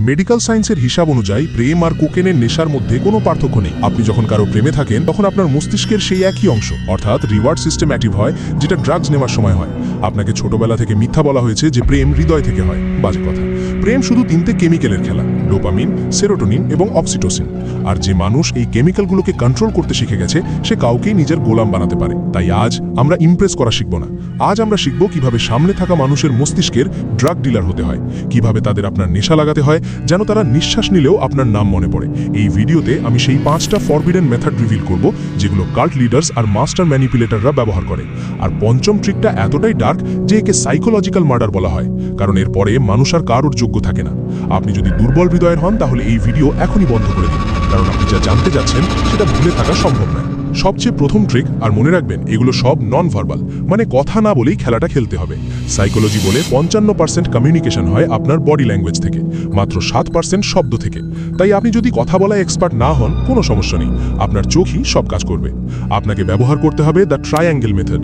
Medical সায়েন্সের হিসাব অনুযায়ী প্রেম আর কোকেনের নেশার মধ্যে কোনো পার্থক্য নেই। আপনি যখন কারো প্রেমে থাকেন তখন আপনার মস্তিষ্কের সেই একই অংশ অর্থাৎ রিওয়ার্ড সিস্টেম অ্যাক্টিভ হয়, যেটা ড্রাগস নেওয়ার সময় হয়। আপনাকে ছোটবেলা থেকে মিথ্যা বলা হয়েছে যে প্রেম হৃদয় থেকে হয়। বাজে কথা। প্রেম শুধু তিনটে কেমিক্যালের খেলা: ডোপামিন, সেরোটোনিন এবং অক্সিটোসিন। আর যে মানুষ এই কেমিক্যালগুলোকে কন্ট্রোল করতে শিখে গেছে সে কাউকেই নিজের গোলাম বানাতে পারে। তাই আজ আমরা ইমপ্রেস করা শিখব না, আজ আমরা শিখব কিভাবে সামনে থাকা মানুষের মস্তিষ্কের ড্রাগ ডিলার হতে হয়, কিভাবে তাদের আপনার নেশা লাগাতে হয় যেন তারা নিঃশ্বাস নিলেও আপনার নাম মনে পড়ে। এই ভিডিওতে আমি সেই 5টা ফরবিডেন মেথড রিভিল করব যেগুলো কাল্ট লিডার্স আর মাস্টার ম্যানিপুলেটররা ব্যবহার করে। আর পঞ্চম ট্রিকটা এতটাই ডার্ক যে একে সাইকোলজিক্যাল মার্ডার বলা হয়, কারণ এর পরে মানুষ আর কারোর যোগ্য থাকে না। আপনি যদি দুর্বল হৃদয়ের হন তাহলে এই ভিডিও এখনই বন্ধ করে দিন, কারণ আপনি যা জানতে যাচ্ছেন সেটা ভুলে থাকা সম্ভব নয়। সবচেয়ে প্রথম ট্রিক, আর মনে রাখবেন এগুলো সব নন ভার্বাল, মানে কথা না বলেই খেলাটা খেলতে হবে। সাইকোলজি বলে 55% কমিউনিকেশন হয় আপনার বডি ল্যাঙ্গুয়েজ থেকে, মাত্র 7% শব্দ থেকে। তাই আপনি যদি কথা বলায় এক্সপার্ট না হন কোনো সমস্যা নেই, আপনার চোখই সব কাজ করবে। আপনাকে ব্যবহার করতে হবে দ্য ট্রায়াঙ্গেল মেথড।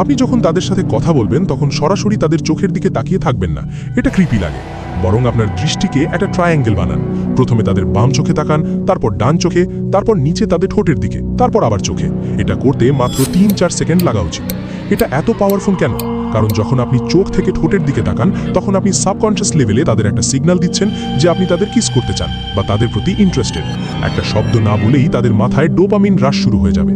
আপনি যখন তাদের সাথে কথা বলবেন তখন সরাসরি তাদের চোখের দিকে তাকিয়ে থাকবেন না, এটা ক্রিপি লাগে। বরং আপনার দৃষ্টিকে একটা ট্রায়াঙ্গেল বানান। প্রথমে তাদের বাম চোখে তাকান, তারপর ডান চোখে, তারপর নিচে তাদের ঠোঁটের দিকে, তারপর আবার চোখে। এটা করতে মাত্র 3-4 সেকেন্ড লাগা উচিত। এটা এত পাওয়ারফুল কেন? কারণ যখন আপনি চোখ থেকে ঠোঁটের দিকে তাকান তখন আপনি সাবকনশিয়াস লেভেলে তাদের একটা সিগন্যাল দিচ্ছেন যে আপনি তাদের কিস করতে চান বা তাদের প্রতি ইন্টারেস্টেড। একটা শব্দ না বলেই তাদের মাথায় ডোপামিন হ্রাস শুরু হয়ে যাবে।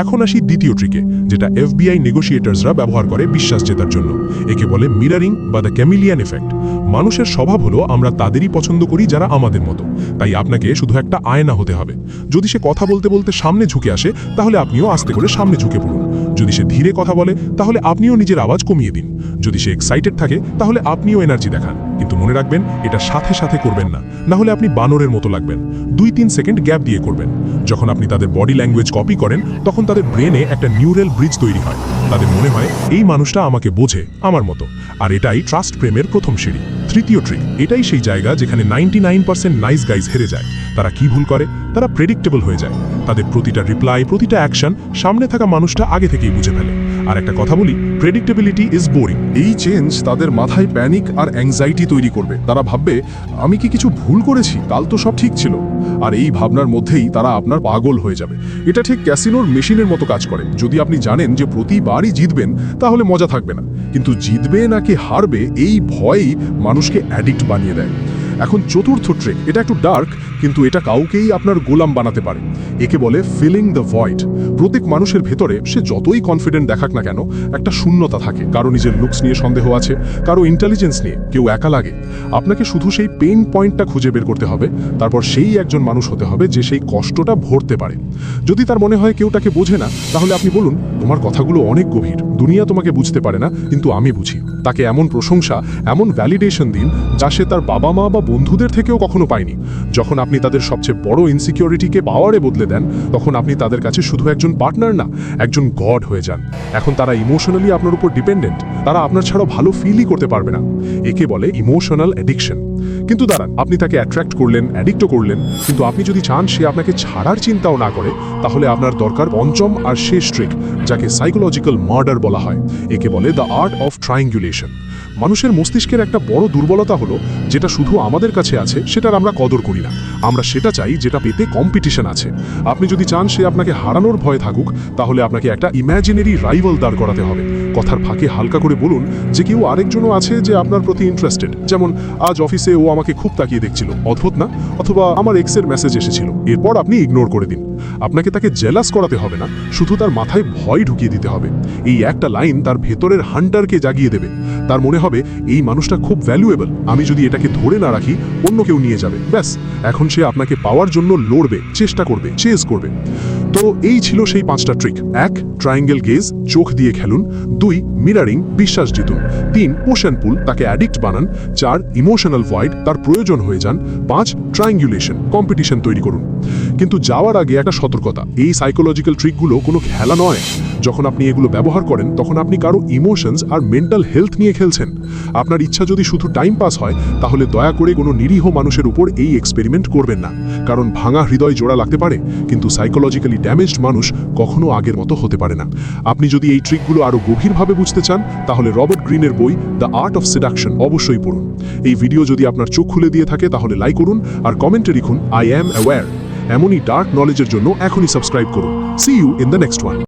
এখন আসি দ্বিতীয় ট্রিকে, যেটা FBI নেগোশিয়েটার্সরা ব্যবহার করে বিশ্বাস জেতার জন্য। একে বলে মিরারিং বা দ্য ক্যামিলিয়ান এফেক্ট। মানুষের স্বভাব হলো আমরা তাদেরই পছন্দ করি যারা আমাদের মতো। তাই আপনাকে শুধু একটা আয়না হতে হবে। যদি সে কথা বলতে বলতে সামনে ঝুঁকে আসে তাহলে আপনিও আস্তে করে সামনে ঝুঁকে পড়ুন। যদি সে ধীরে কথা বলে তাহলে আপনিও নিজের আওয়াজ কমিয়ে দিন। যদি সে এক্সাইটেড থাকে তাহলে আপনিও এনার্জি দেখান। কিন্তু মনে রাখবেন এটা সাথে সাথে করবেন না, না হলে আপনি বানরের মতো লাগবেন। 2-3 সেকেন্ড গ্যাপ দিয়ে করবেন। যখন আপনি তাদের বডি ল্যাঙ্গুয়েজ কপি করেন তখন তাদের ব্রেনে একটা নিউরাল ব্রিজ তৈরি হয়। তাদের মনে হয় এই মানুষটা আমাকে বোঝে, আমার মতো। আর এটাই ট্রাস্ট প্রেমের প্রথম সিঁড়ি। তৃতীয় ট্রিক, এটাই সেই জায়গা যেখানে 99% নাইস গাইজ হেরে যায়। তারা কি ভুল করে? তারা প্রেডিক্টেবল হয়ে যায়। তাদের প্রতিটা রিপ্লাই, প্রতিটা অ্যাকশন সামনে থাকা মানুষটা আগে থেকেই বুঝে ফেলে। আর একটা কথা বলি, প্রেডিক্টেবিলিটি ইজ বোরিং। এই চেঞ্জ তাদের মাথায় প্যানিক আর অ্যাংজাইটি তৈরি করবে। তারা ভাববে আমি কি কিছু ভুল করেছি, কাল তো সব ঠিক ছিল। আর এই ভাবনার মধ্যেই তারা আপনার পাগল হয়ে যাবে। এটা ঠিক ক্যাসিনোর মেশিনের মতো কাজ করে। যদি আপনি জানেন যে প্রতিবারই জিতবেন তাহলে মজা থাকবে না, কিন্তু জিতবে নাকি হারবে এই ভয়ই মানুষকে অ্যাডিক্ট বানিয়ে দেয়। এখন চতুর্থ ট্রিক, এটা একটু ডার্ক কিন্তু এটা কাউকেই আপনার গোলাম বানাতে পারে। একে বলে ফিলিং দ্য ভয়েড। প্রত্যেক মানুষের ভেতরে সে যতই কনফিডেন্ট দেখাক না কেন একটা শূন্যতা থাকে। কারো নিজের লুকস নিয়ে সন্দেহ আছে, কারো ইন্টেলিজেন্স নিয়ে, কেউ একা লাগে। আপনাকে শুধু সেই পেইন পয়েন্টটা খুঁজে বের করতে হবে, তারপর সেই একজন মানুষ হতে হবে যে সেই কষ্টটা ভরতে পারে। যদি তার মনে হয় কেউ তাকে বোঝে না তাহলে আপনি বলুন তোমার কথাগুলো অনেক গভীর, দুনিয়া তোমাকে বুঝতে পারে না কিন্তু আমি বুঝি। তাকে এমন প্রশংসা, এমন ভ্যালিডেশন দিন যা সে তার বাবা মা বা বন্ধুদের থেকেও কখনো পায়নি। যখন আপনি তাদের সবচেয়ে বড় ইনসিকিউরিটিকে পাওয়ারে বদলে দেন তখন আপনি তাদের কাছে শুধু একজন পার্টনার না, একজন গড হয়ে যান। এখন তারা ইমোশনালি আপনার উপর ডিপেন্ডেন্ট, তারা আপনার ছাড়া ভালো ফিলই করতে পারবে না। একে বলে ইমোশনাল অ্যাডিকশন। কিন্তু দাঁড়ান, আপনি তাকে অ্যাট্রাক্ট করলেন, অ্যাডিক্টও করলেন, কিন্তু আপনি যদি চান সে আপনাকে ছাড়ার চিন্তাও না করে তাহলে আপনার দরকার পঞ্চম আর শেষ ট্রিক, যাকে সাইকোলজিক্যাল মার্ডার বলা হয়। একে বলে দ্য আর্ট অফ ট্রায়াঙ্গুলেশন। মানুষের মস্তিষ্কের একটা বড় দুর্বলতা হলো যেটা শুধু আমাদের কাছে আছে সেটার আমরা কদর করি না। আমরা সেটা চাই যেটা পেতে কম্পিটিশন আছে। আপনি যদি চান সে আপনাকে হারানোর ভয় থাকুক তাহলে আপনাকে একটা ইম্যাজিনারি রাইভাল দাঁড় করাতে হবে। কথার ফাঁকে হালকা করে বলুন যে কেউ আরেকজনও আছে যে আপনার প্রতি ইন্টারেস্টেড। যেমন আজ অফিসে ও আমাকে খুব তাকিয়ে দেখছিল, অদ্ভুত না? অথবা আমার এক্সের মেসেজ এসেছিল। এরপর আপনি ইগনোর করে দিন। আপনাকে তাকে জেলাস করাতে হবে না, শুধু তার মাথায় ভয় ঢুকিয়ে দিতে হবে। এই একটা লাইন তার ভেতরের হান্টারকে জাগিয়ে দেবে। তার মনে হবে এই মানুষটা খুব ভ্যালুয়েবল, আমি যদি এটাকে ধরে না রাখি অন্য কেউ নিয়ে যাবে। ব্যাস, এখন সে আপনাকে পাওয়ার জন্য লড়বে, চেষ্টা করবে, চেজ করবে। তো এই ছিল সেই 5টা ট্রিক। 1. ট্রায়াঙ্গেল গেজ, চোখ দিয়ে খেলুন। 2. মিরারিং, বিশ্বাস জিতুন। 3. পোশন পুল, তাকে অ্যাডিক্ট বানান। 4. ইমোশনাল ভয়েড, তার প্রয়োজন হয়ে যান। 5. ট্রায়াঙ্গুলেশন, কম্পিটিশন তৈরি করুন। কিন্তু যাওয়ার আগে একটা সতর্কতা, এই সাইকোলজিক্যাল ট্রিকগুলো কোনো খেলা নয়। যখন আপনি এগুলো ব্যবহার করেন তখন আপনি কারো ইমোশনস আর মেন্টাল হেলথ নিয়ে খেলছেন। আপনার ইচ্ছা যদি শুধু টাইম পাস হয় তাহলে দয়া করে কোনো নিরীহ মানুষের উপর এই এক্সপেরিমেন্ট করবেন না, কারণ ভাঙা হৃদয় জোড়া লাগতে পারে কিন্তু সাইকোলজিক্যালি ড্যামেজড মানুষ কখনো আগের মতো হতে পারে না। আপনি যদি এই ট্রিকগুলো আরও গভীরভাবে বুঝতে চান তাহলে রবার্ট গ্রিনের বই দ্য আর্ট অফ সেডাকশন অবশ্যই পড়ুন। এই ভিডিও যদি আপনার চোখ খুলে দিয়ে থাকে তাহলে লাইক করুন আর কমেন্টে লিখুন আই অ্যাম অ্যাওয়্যার। এমনই ডার্ক নলেজের জন্য এখনই সাবস্ক্রাইব করুন। See you in the next one.